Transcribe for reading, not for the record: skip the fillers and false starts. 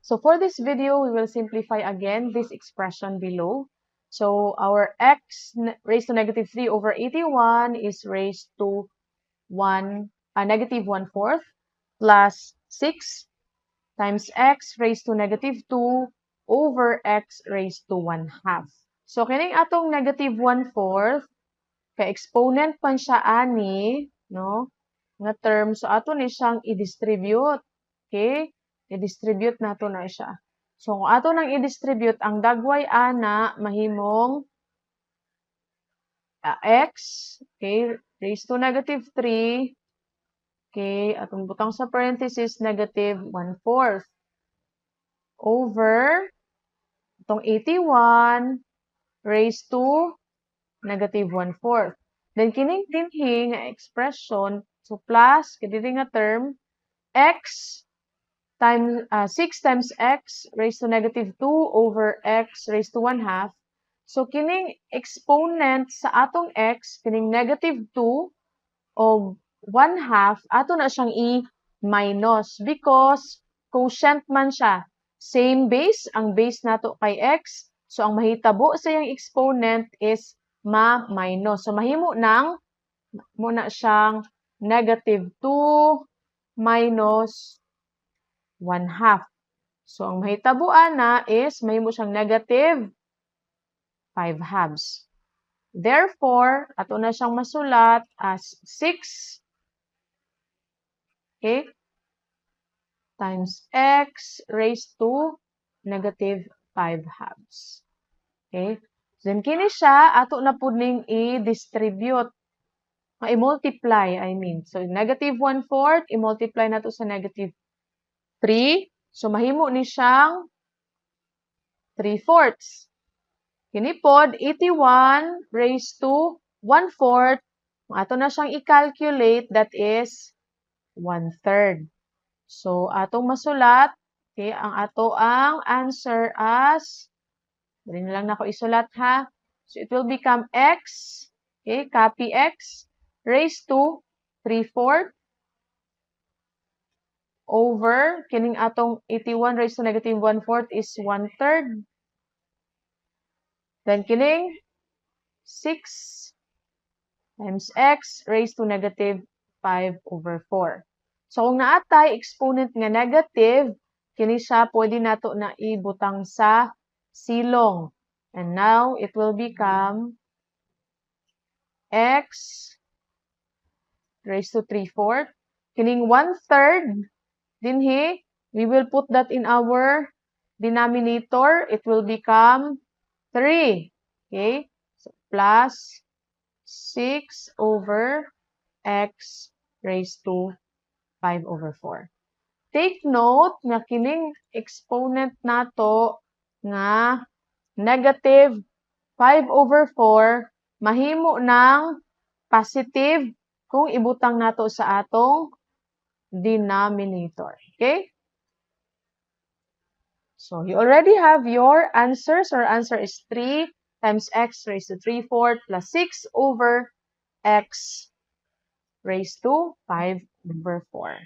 So for this video, we will simplify again this expression below. So our x raised to negative 3 over 81 is raised to negative 1/4 plus 6 times x raised to negative 2 over x raised to 1/2. So kining atong negative 1/4 kay exponent man siya ani, no? Nga term, so ato ni siyang i-distribute. Okay? I-distribute nato na siya. So kung ato nang i-distribute, ang dagway ana mahimong x, okay, raised to negative 3, okay, atong butang sa parenthesis, negative 1/4 over itong 81 raised to negative 1/4. Then kining dinhi nga expression, so plus kini nga term x times 6 times x raised to negative 2 over x raised to 1/2. So kining exponent sa atong x, kining negative 2 o 1/2, ato na siyang i-minus because quotient man siya. Same base, ang base nato kay x. So ang mahitabo sa iyang exponent is ma-minus. So mahimo nang muna siyang negative 2 minus 1/2. So ang mahitabuan na is mahimo siyang negative 5/2. Therefore, ato na siyang masulat as 6, okay, times x raised to negative 5/2. Okay? Then kini siya ato na pud ning i-distribute. I-multiply, I mean. So negative 1/4 i-multiply nato sa negative 3. So mahimo ni siyang 3/4. Kini pod 81 raised to 1/4. Ato na siyang i-calculate, that is 1/3. So atong masulat, okay, ang answer as, dali na lang nako isulat ha. So it will become x, okay, copy x raised to 3/4 over kining atong 81 raised to negative 1/4 is 1/3. Then kining 6 times x raised to negative 5/4. So kung naatay exponent nga negative, kini siya pwede nato na ibutang sa silong. And now it will become x raised to 3/4. Kining 1/3 dinhi, we will put that in our denominator. It will become 3. Okay? So plus 6 over x raised to 5/4. Take note nga kining exponent nato nga negative 5/4 mahimo ng positive kung ibutang nato sa atong denominator. Okay? So you already have your answers. Our answer is 3 times x raised to 3/4 plus 6 over x raised to 5/4.